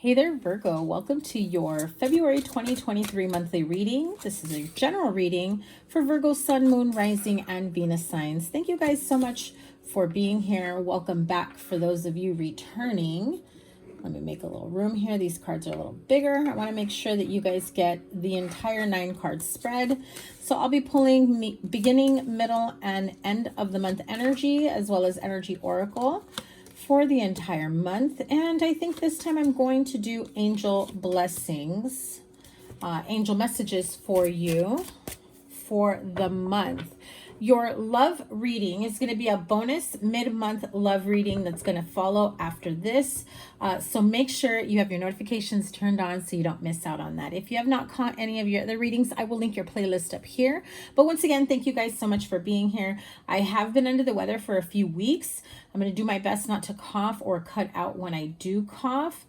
Hey there, Virgo. Welcome to your February 2023 monthly reading. This is a general reading for Virgo, Sun, Moon, Rising, and Venus signs. Thank you guys so much for being here. Welcome back for those of you returning. Let me make a little room here. These cards are a little bigger. I want to make sure that you guys get the entire 9-card spread. So I'll be pulling beginning, middle, and end of the month energy, as well as energy oracle for the entire month. And I think this time I'm going to do angel blessings, angel messages for you for the month. Your love reading is going to be a bonus mid-month love reading that's going to follow after this. So make sure you have your notifications turned on so you don't miss out on that. If you have not caught any of your other readings, I will link your playlist up here. But once again, thank you guys so much for being here. I have been under the weather for a few weeks. I'm going to do my best not to cough or cut out when I do cough.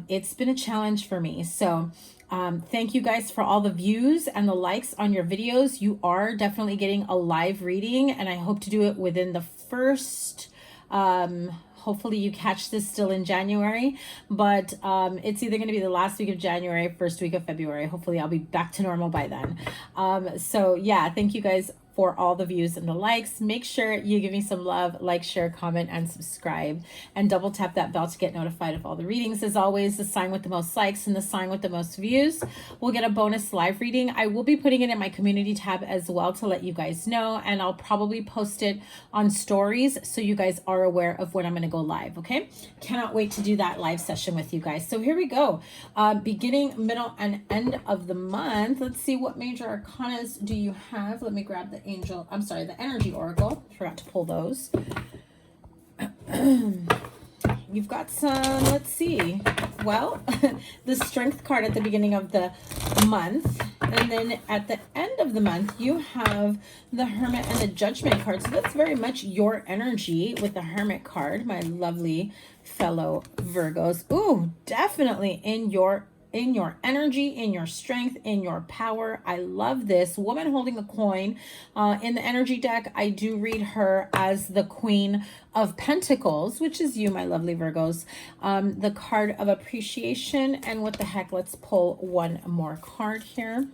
It's been a challenge for me. So thank you guys for all the views and the likes on your videos. You are definitely getting a live reading, and I hope to do it within the first, hopefully you catch this still in January, but it's either going to be the last week of January, first week of February. Hopefully I'll be back to normal by then. So yeah, thank you guys for all the views and the likes. Make sure you give me some love, like, share, comment, and subscribe, and double tap that bell to get notified of all the readings. As always, the sign with the most likes and the sign with the most views will get a bonus live reading. I will be putting it in my community tab as well to let you guys know, and I'll probably post it on stories so you guys are aware of when I'm going to go live. Okay, cannot wait to do that live session with you guys. So here we go. Beginning, middle, and end of the month. Let's see, what major arcanas do you have? Let me grab the the energy oracle. Forgot to pull those. You've got some, let's see. Well, the strength card at the beginning of the month. And then at the end of the month, you have the Hermit and the Judgment card. So that's very much your energy with the Hermit card, my lovely fellow Virgos. Ooh, definitely in your energy, in your strength, in your power. I love this. Woman holding a coin. In the energy deck, I do read her as the Queen of Pentacles, which is you, my lovely Virgos. The card of appreciation. And what the heck, let's pull one more card here.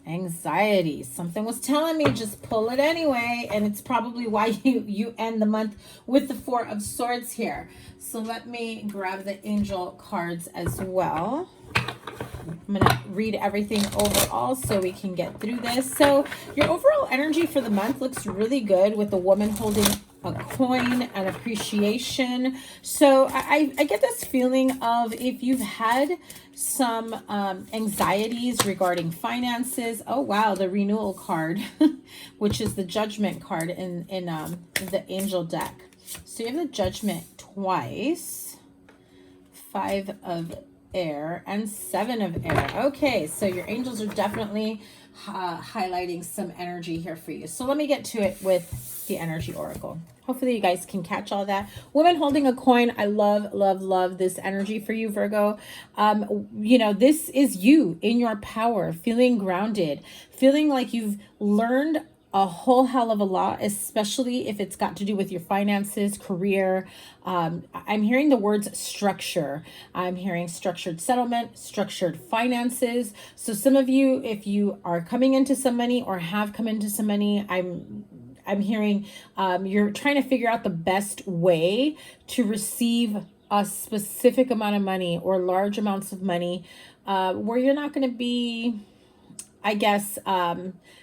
Anxiety. Something was telling me just pull it anyway, and it's probably why you end the month with the Four of Swords here. So let me grab the angel cards as well. I'm going to read everything overall so we can get through this. So your overall energy for the month looks really good with the woman holding a coin and appreciation. So I get this feeling of if you've had some anxieties regarding finances. Oh wow, the renewal card, which is the Judgment card in the angel deck. So you have the Judgment twice, 5 of air and 7 of air. Okay, so your angels are definitely highlighting some energy here for you. So let me get to it with the energy oracle. Hopefully you guys can catch all that. Woman holding a coin. I love, love, love this energy for you, Virgo. You know, this is you in your power, feeling grounded, feeling like you've learned a whole hell of a lot, especially if it's got to do with your finances, career. I'm hearing the words structure. I'm hearing structured settlement, structured finances. So some of you, if you are coming into some money or have come into some money, I'm hearing you're trying to figure out the best way to receive a specific amount of money or large amounts of money where you're not going to be, I guess,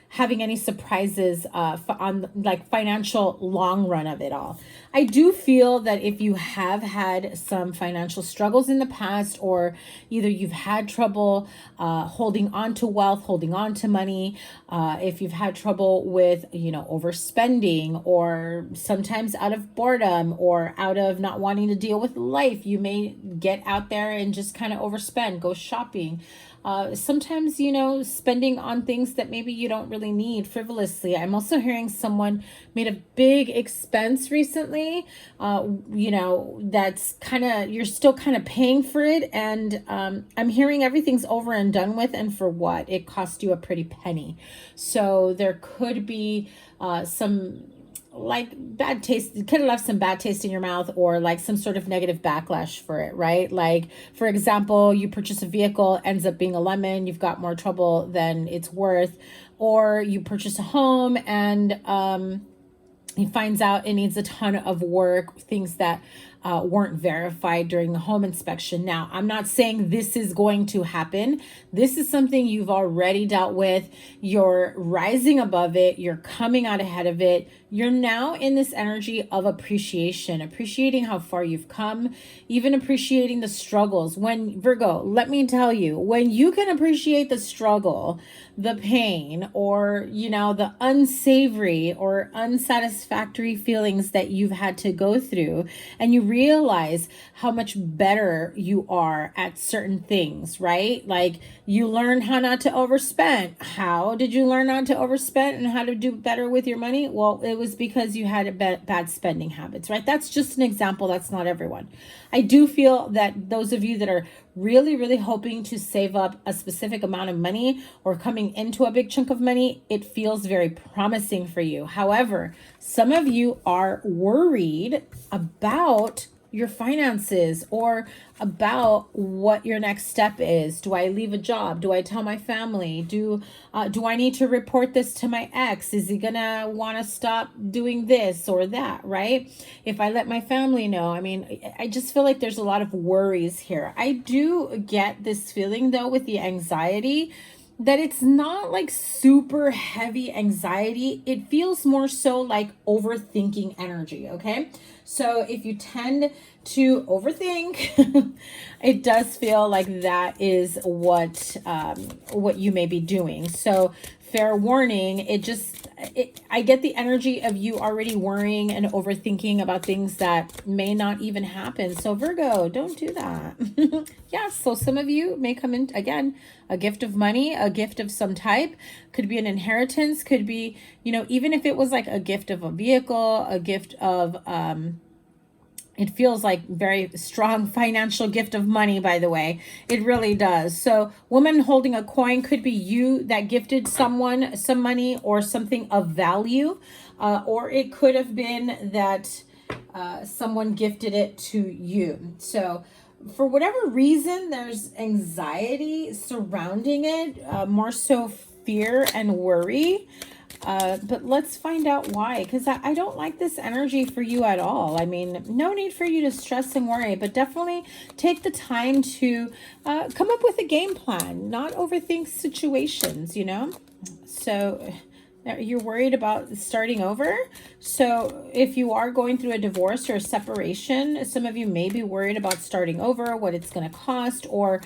having any surprises on like financial long run of it all. I do feel that if you have had some financial struggles in the past, or either you've had trouble holding on to wealth, holding on to money, if you've had trouble with, you know, overspending, or sometimes out of boredom or out of not wanting to deal with life, you may get out there and just kind of overspend, go shopping. Sometimes, you know, spending on things that maybe you don't really need frivolously. I'm also hearing someone made a big expense recently, you know, that's kind of, you're still kind of paying for it. And I'm hearing everything's over and done with. And for what? It cost you a pretty penny. So there could be some like bad taste, it could have left some bad taste in your mouth, or like some sort of negative backlash for it, right? Like, for example, you purchase a vehicle, ends up being a lemon, you've got more trouble than it's worth. Or you purchase a home and he finds out it needs a ton of work, things that weren't verified during the home inspection. Now, I'm not saying this is going to happen. This is something you've already dealt with. You're rising above it. You're coming out ahead of it. You're now in this energy of appreciation, appreciating how far you've come, even appreciating the struggles. When, Virgo, let me tell you, when you can appreciate the struggle, the pain, or, you know, the unsavory or unsatisfactory feelings that you've had to go through, and you realize how much better you are at certain things, right? Like, you learned how not to overspend. How did you learn not to overspend and how to do better with your money? Well, it was because you had bad spending habits, right? That's just an example. That's not everyone. I do feel that those of you that are really, really hoping to save up a specific amount of money or coming into a big chunk of money, it feels very promising for you. However, some of you are worried about your finances or about what your next step is. Do I leave a job? Do I tell my family? Do I need to report this to my ex? Is he gonna want to stop doing this or that, right? If I let my family know, I mean, I just feel like there's a lot of worries here. I do get this feeling though with the anxiety that it's not like super heavy anxiety. It feels more so like overthinking energy, okay? So if you tend to overthink, it does feel like that is what you may be doing. So fair warning, I get the energy of you already worrying and overthinking about things that may not even happen. So Virgo, don't do that. Yeah, so some of you may come in, again, a gift of money, a gift of some type, could be an inheritance, could be, you know, even if it was like a gift of a vehicle, a gift of, it feels like very strong financial gift of money, by the way. It really does. So woman holding a coin could be you that gifted someone some money or something of value. Or it could have been that someone gifted it to you. So for whatever reason, there's anxiety surrounding it, more so fear and worry. But let's find out why, because I don't like this energy for you at all. I mean, no need for you to stress and worry, but definitely take the time to come up with a game plan, not overthink situations, you know? So you're worried about starting over. So if you are going through a divorce or a separation, some of you may be worried about starting over, what it's going to cost, or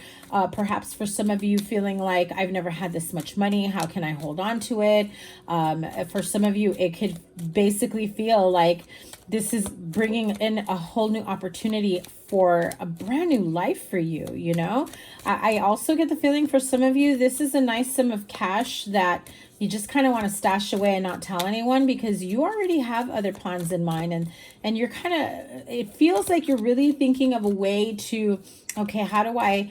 perhaps for some of you feeling like, I've never had this much money, how can I hold on to it? For some of you, it could basically feel like this is bringing in a whole new opportunity for a brand new life for you, you know? I also get the feeling for some of you, this is a nice sum of cash that you just kind of want to stash away and not tell anyone, because you already have other plans in mind, and you're kind of, it feels like you're really thinking of a way to, okay, how do I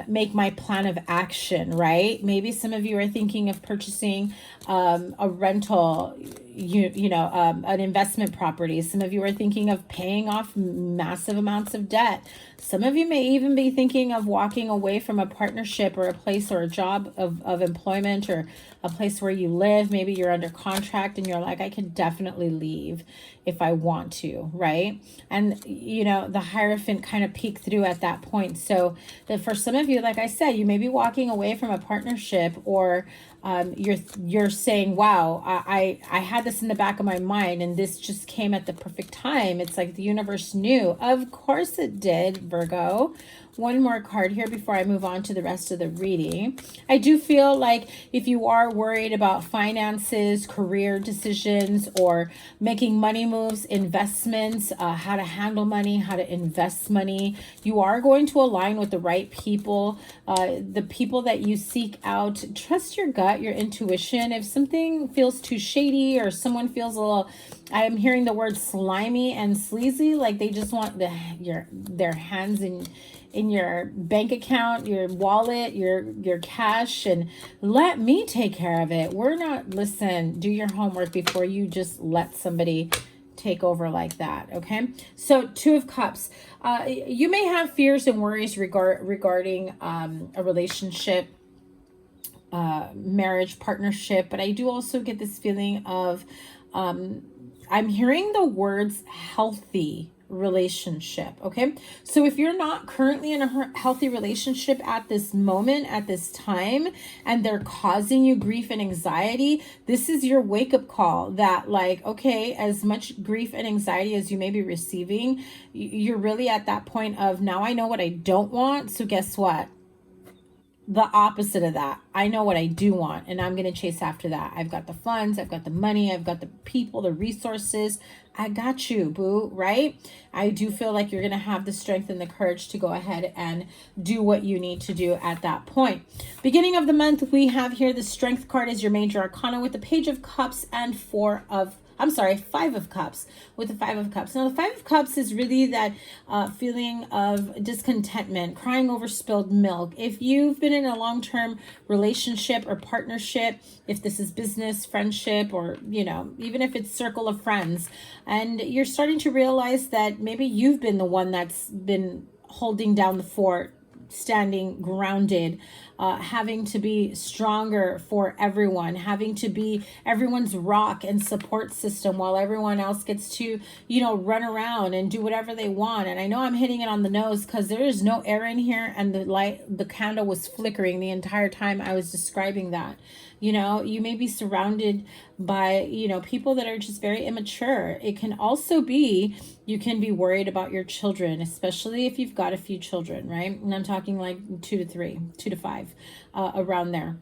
make my plan of action, right? Maybe some of you are thinking of purchasing a rental, an investment property. Some of you are thinking of paying off massive amounts of debt. Some of you may even be thinking of walking away from a partnership or a place or a job of employment, or a place where you live. Maybe you're under contract and you're like, I can definitely leave if I want to, right? And, you know, the Hierophant kind of peeked through at that point. So that for some of you, like I said, you may be walking away from a partnership, or you're saying, wow, I had this in the back of my mind and this just came at the perfect time. It's like the universe knew. Of course it did, Virgo. One more card here before I move on to the rest of the reading. I do feel like if you are worried about finances, career decisions, or making money moves, investments, how to handle money, how to invest money, you are going to align with the right people, the people that you seek out. Trust your gut, your intuition. If something feels too shady, or someone feels a little I am hearing the word slimy and sleazy, like they just want their hands in your bank account, your wallet, your cash, and let me take care of it. We're not, listen, do your homework before you just let somebody take over like that. Okay, so Two of Cups. You may have fears and worries regarding a relationship, marriage, partnership, but I do also get this feeling of I'm hearing the words healthy relationship. Okay, so if you're not currently in a healthy relationship at this moment, at this time, and they're causing you grief and anxiety, this is your wake-up call that, like, okay, as much grief and anxiety as you may be receiving, you're really at that point of, now I know what I don't want, so guess what? The opposite of that. I know what I do want, and I'm going to chase after that. I've got the funds, I've got the money, I've got the people, the resources. I got you, boo, right? I do feel like you're going to have the strength and the courage to go ahead and do what you need to do at that point. Beginning of the month, we have here the Strength card is your major arcana with the Page of Cups and Five of Cups with the Five of Cups. Now, the Five of Cups is really that feeling of discontentment, crying over spilled milk. If you've been in a long-term relationship or partnership, if this is business, friendship, or, you know, even if it's circle of friends, and you're starting to realize that maybe you've been the one that's been holding down the fort, standing grounded, having to be stronger for everyone, having to be everyone's rock and support system while everyone else gets to, you know, run around and do whatever they want. And I know I'm hitting it on the nose because there is no air in here, and the candle was flickering the entire time I was describing that. You know, you may be surrounded by, you know, people that are just very immature. It can also be, you can be worried about your children, especially if you've got a few children, right? And I'm talking like 2 to 3, 2 to 5, around there.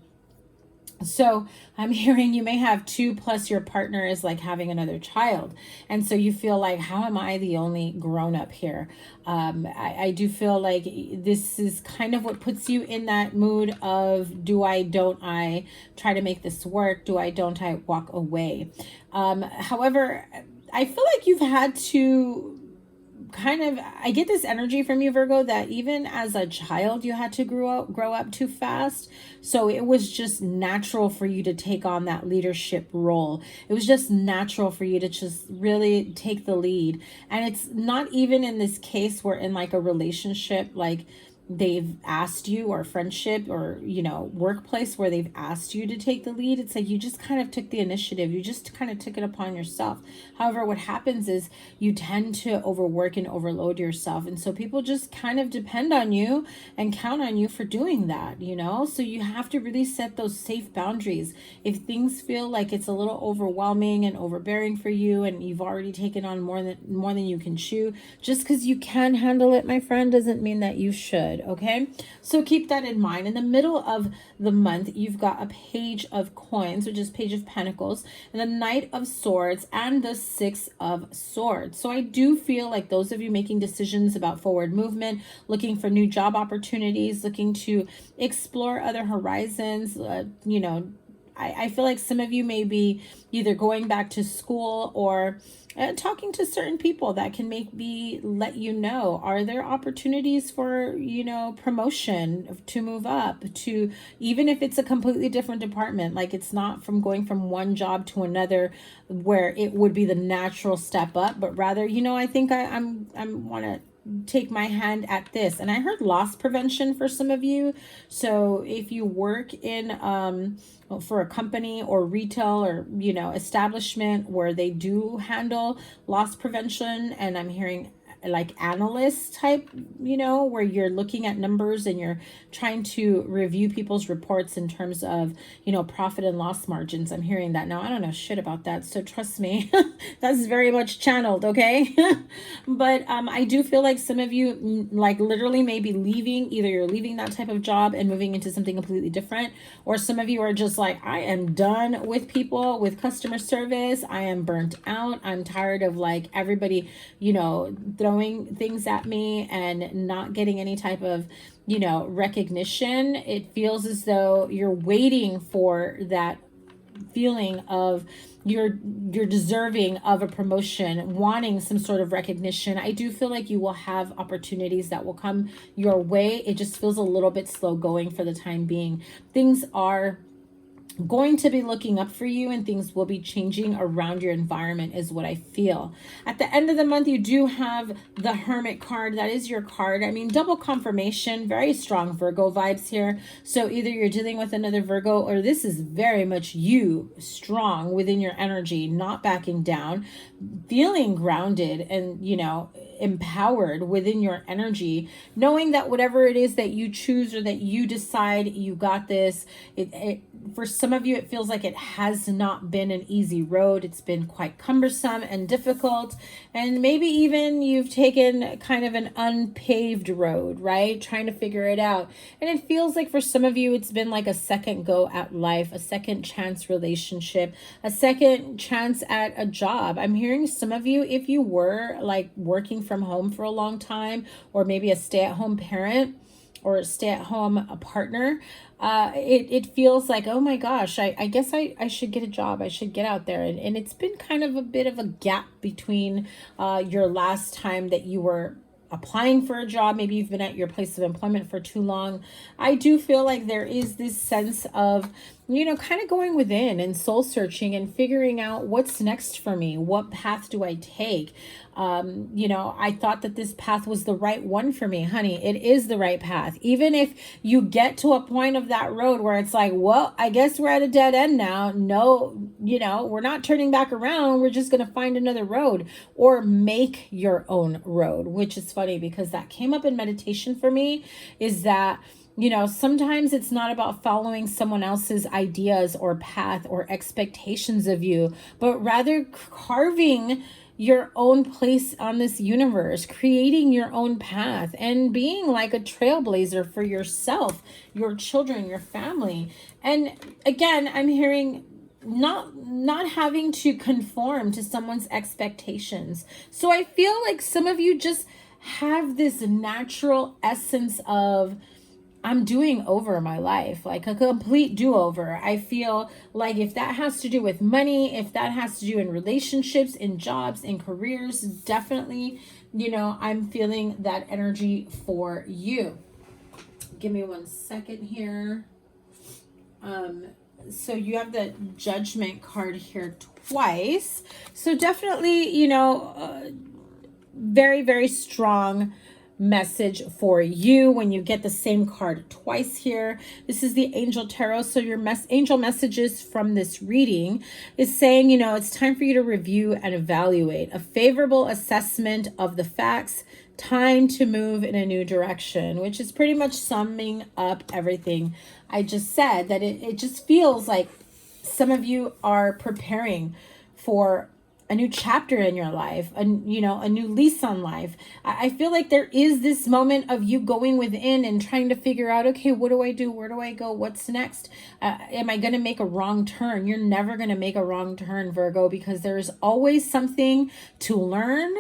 So I'm hearing you may have 2 plus your partner is like having another child. And so you feel like, how am I the only grown up here? I do feel like this is kind of what puts you in that mood of do I, don't I, try to make this work? Do I, don't I, walk away? However, I feel like you've had to kind of, I get this energy from you, Virgo, that even as a child you had to grow up too fast. So it was just natural for you to take on that leadership role. It was just natural for you to just really take the lead. And it's not even in this case where in like a relationship, like they've asked you, or friendship, or, you know, workplace where they've asked you to take the lead. It's like you just kind of took the initiative. You just kind of took it upon yourself. However, what happens is you tend to overwork and overload yourself. And so people just kind of depend on you and count on you for doing that, you know? So you have to really set those safe boundaries. If things feel like it's a little overwhelming and overbearing for you, and you've already taken on more than you can chew, just because you can handle it, my friend, doesn't mean that you should. Okay, so keep that in mind. In the middle of the month, you've got a Page of Coins, which is Page of Pentacles, and the Knight of Swords, and the Six of Swords. So I do feel like those of you making decisions about forward movement, looking for new job opportunities, looking to explore other horizons, you know, I feel like some of you may be either going back to school or talking to certain people that can let you know, are there opportunities for, you know, promotion, to move up, to, even if it's a completely different department, like it's not from going from one job to another where it would be the natural step up, but rather, you know, I think I want to take my hand at this. And I heard loss prevention for some of you. So if you work in for a company or retail or, you know, establishment where they do handle loss prevention, and I'm hearing like analyst type, you know, where you're looking at numbers and you're trying to review people's reports in terms of, you know, profit and loss margins. I'm hearing that. Now, I don't know shit about that, so trust me, that's very much channeled, okay? But I do feel like some of you like literally may be leaving, either you're leaving that type of job and moving into something completely different, or some of you are just like, I am done with people, with customer service. I am burnt out. I'm tired of like everybody, you know, throwing things at me and not getting any type of, you know, recognition. It feels as though you're waiting for that feeling of, you're deserving of a promotion, wanting some sort of recognition. I do feel like you will have opportunities that will come your way. It just feels a little bit slow going for the time being. Things are going to be looking up for you, and things will be changing around your environment is what I feel. At the end of the month, you do have the Hermit card. That is your card. I mean, double confirmation, very strong Virgo vibes here. So either you're dealing with another Virgo, or this is very much you, strong within your energy, not backing down, feeling grounded and, you know, empowered within your energy, knowing that whatever it is that you choose or that you decide, you got this. For some of you, it feels like it has not been an easy road. It's been quite cumbersome and difficult, and maybe even you've taken kind of an unpaved road, right? Trying to figure it out. And it feels like for some of you, it's been like a second go at life, a second chance relationship, a second chance at a job. I'm hearing some of you, if you were like working from home for a long time, or maybe a stay-at-home parent or a stay-at-home partner, it feels like, oh my gosh, I guess I should get a job. I should get out there. And it's been kind of a bit of a gap between your last time that you were applying for a job. Maybe you've been at your place of employment for too long. I do feel like there is this sense of, you know, kind of going within and soul searching and figuring out what's next for me. What path do I take? You know, I thought that this path was the right one for me. Honey, it is the right path. Even if you get to a point of that road where it's like, well, I guess we're at a dead end now. No, you know, we're not turning back around. We're just going to find another road, or make your own road, which is funny because that came up in meditation for me, is that, you know, sometimes it's not about following someone else's ideas or path or expectations of you, but rather carving your own place on this universe, creating your own path, and being like a trailblazer for yourself, your children, your family. And again, I'm hearing not having to conform to someone's expectations. So I feel like some of you just have this natural essence of, I'm doing over my life, like a complete do-over. I feel like if that has to do with money, if that has to do in relationships, in jobs, in careers, definitely, you know, I'm feeling that energy for you. Give me 1 second here. So you have the Judgment card here twice. So definitely, you know, very, very strong message for you when you get the same card twice here. This is the Angel Tarot. So your angel messages from this reading is saying, you know, it's time for you to review and evaluate a favorable assessment of the facts, time to move in a new direction, which is pretty much summing up everything I just said. That it just feels like some of you are preparing for a new chapter in your life, you know, a new lease on life. I feel like there is this moment of you going within and trying to figure out, okay, what do I do? Where do I go? What's next? Am I going to make a wrong turn? You're never going to make a wrong turn, Virgo, because there's always something to learn,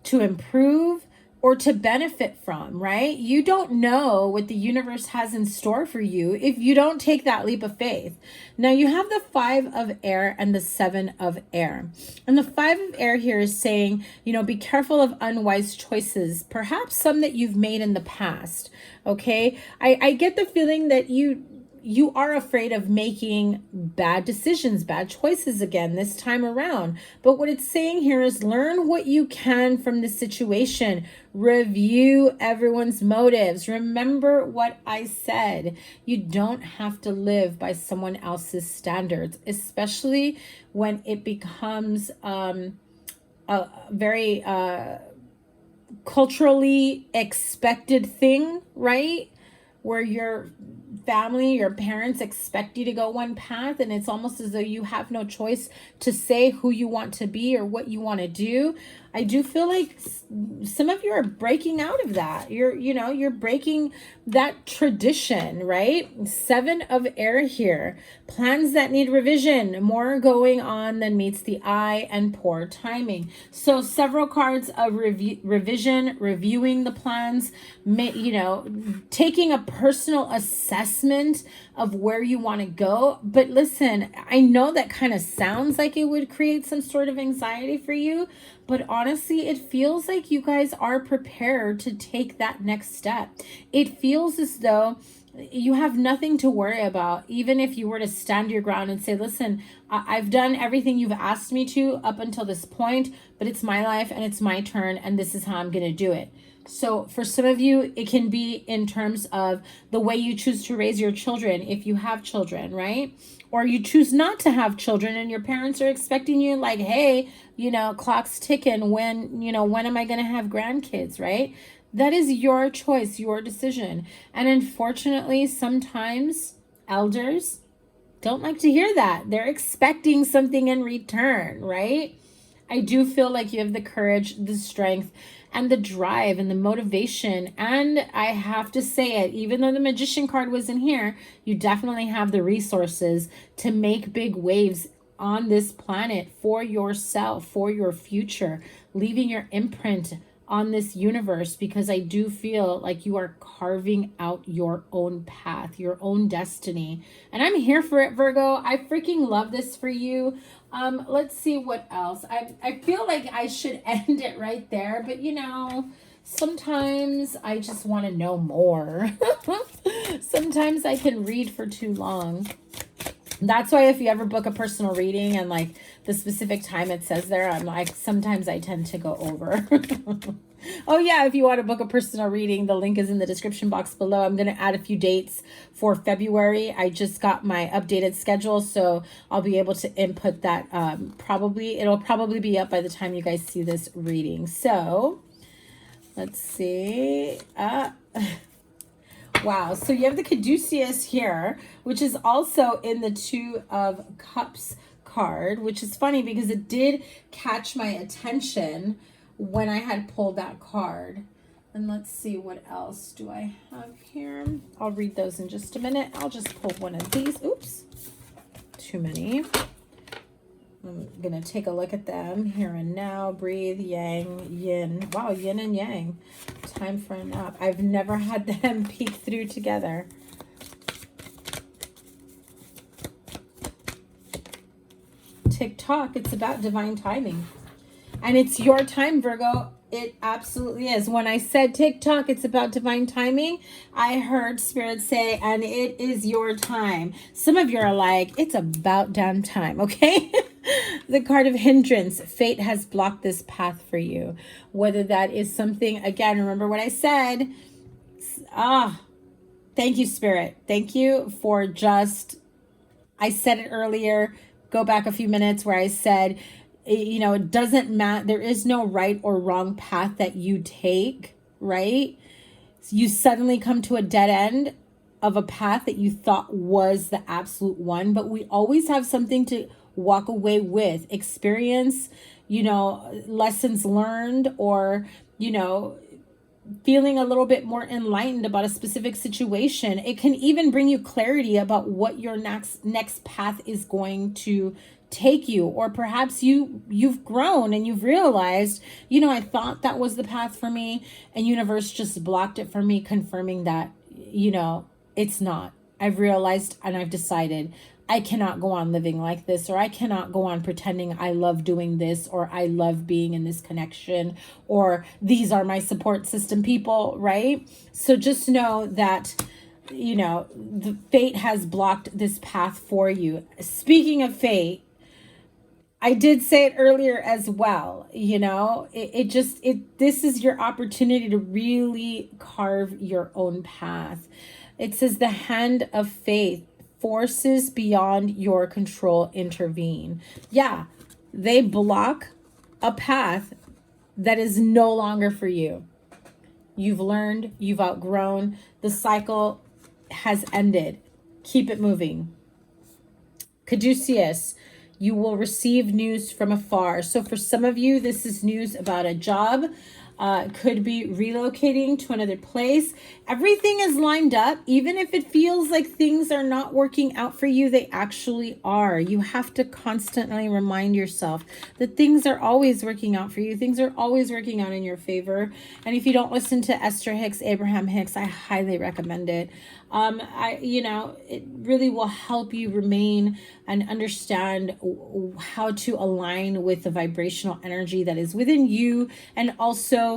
to improve, or to benefit from, right? You don't know what the universe has in store for you if you don't take that leap of faith. Now you have the 5 of air and the 7 of air. And the 5 of air here is saying, you know, be careful of unwise choices, perhaps some that you've made in the past, okay? I get the feeling that you are afraid of making bad decisions, bad choices again this time around. But what it's saying here is learn what you can from the situation. Review everyone's motives. Remember what I said. You don't have to live by someone else's standards, especially when it becomes a very culturally expected thing, right? Where your family, your parents expect you to go one path, and it's almost as though you have no choice to say who you want to be or what you want to do. I do feel like some of you are breaking out of that. You're breaking that tradition, right? 7 of air here. Plans that need revision, more going on than meets the eye, and poor timing. So several cards of revision, reviewing the plans, taking a personal assessment of where you want to go. But listen, I know that kind of sounds like it would create some sort of anxiety for you, but honestly, it feels like you guys are prepared to take that next step. It feels as though you have nothing to worry about, even if you were to stand your ground and say, listen, I've done everything you've asked me to up until this point, but it's my life and it's my turn, and this is how I'm going to do it. So for some of you, it can be in terms of the way you choose to raise your children, if you have children, right? Or you choose not to have children and your parents are expecting you like, hey, clock's ticking. When am I going to have grandkids, right? That is your choice, your decision. And unfortunately, sometimes elders don't like to hear that. They're expecting something in return, right? I do feel like you have the courage, the strength, and the drive and the motivation. And I have to say it, even though the Magician card was in here, you definitely have the resources to make big waves on this planet for yourself, for your future, leaving your imprint on this universe, because I do feel like you are carving out your own path, your own destiny. And I'm here for it, Virgo. I freaking love this for you. Let's see what else. I feel like I should end it right there, but sometimes I just want to know more. Sometimes I can read for too long. That's why if you ever book a personal reading and like the specific time it says there, I'm like, sometimes I tend to go over. Oh yeah, if you want to book a personal reading, the link is in the description box below. I'm going to add a few dates for February. I just got my updated schedule, so I'll be able to input that. It'll probably be up by the time you guys see this reading. So let's see. Wow, so you have the Caduceus here, which is also in the 2 of Cups card, which is funny because it did catch my attention when I had pulled that card. And let's see, what else do I have here? I'll read those in just a minute. I'll just pull one of these. Oops, too many. I'm going to take a look at them here and now. Breathe, yang, yin. Wow, yin and yang. Time for a nap. I've never had them peek through together. TikTok, it's about divine timing. And it's your time, Virgo. It absolutely is. When I said TikTok, it's about divine timing, I heard Spirit say, and it is your time. Some of you are like, it's about damn time, okay? The card of hindrance. Fate has blocked this path for you. Whether that is something, again, remember what I said. Thank you, Spirit. Thank you for I said it earlier. Go back a few minutes where I said, it doesn't matter. There is no right or wrong path that you take, right? You suddenly come to a dead end of a path that you thought was the absolute one, but we always have something to walk away with. Experience, lessons learned, or, feeling a little bit more enlightened about a specific situation. It can even bring you clarity about what your next path is going to take you, or perhaps you've grown and you've realized, I thought that was the path for me, and universe just blocked it for me, confirming that, it's not. I've realized and I've decided I cannot go on living like this, or I cannot go on pretending I love doing this, or I love being in this connection, or these are my support system people, right? So just know that, the fate has blocked this path for you. Speaking of fate, I did say it earlier as well, this is your opportunity to really carve your own path. It says the hand of faith, forces beyond your control intervene. Yeah, they block a path that is no longer for you. You've learned, you've outgrown, the cycle has ended. Keep it moving. Caduceus, You will receive news from afar. So for some of you, this is news about a job. Could be relocating to another place. Everything is lined up. Even if it feels like things are not working out for you, they actually are. You have to constantly remind yourself that things are always working out for you. Things are always working out in your favor. And if you don't listen to Esther Hicks, Abraham Hicks, I highly recommend it. It really will help you remain and understand how to align with the vibrational energy that is within you, and also,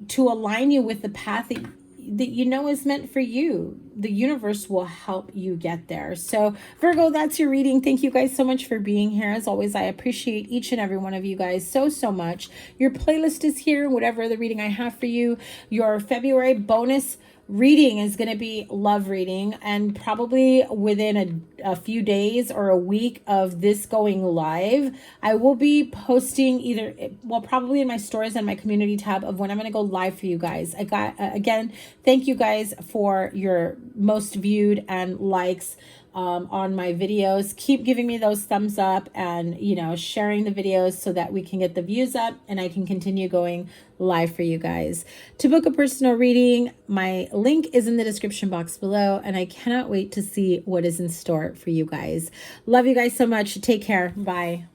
to align you with the path that is meant for you. The universe will help you get there. So Virgo, that's your reading. Thank you guys so much for being here. As always, I appreciate each and every one of you guys so much. Your playlist is here, whatever the reading I have for you. Your February bonus reading is going to be love reading, and probably within a few days or a week of this going live, I will be posting probably in my stories and my community tab of when I'm going to go live for you guys. Again, thank you guys for your most viewed and likes on my videos. Keep giving me those thumbs up and, sharing the videos so that we can get the views up and I can continue going live for you guys. To book a personal reading, my link is in the description box below, and I cannot wait to see what is in store for you guys. Love you guys so much. Take care. Bye.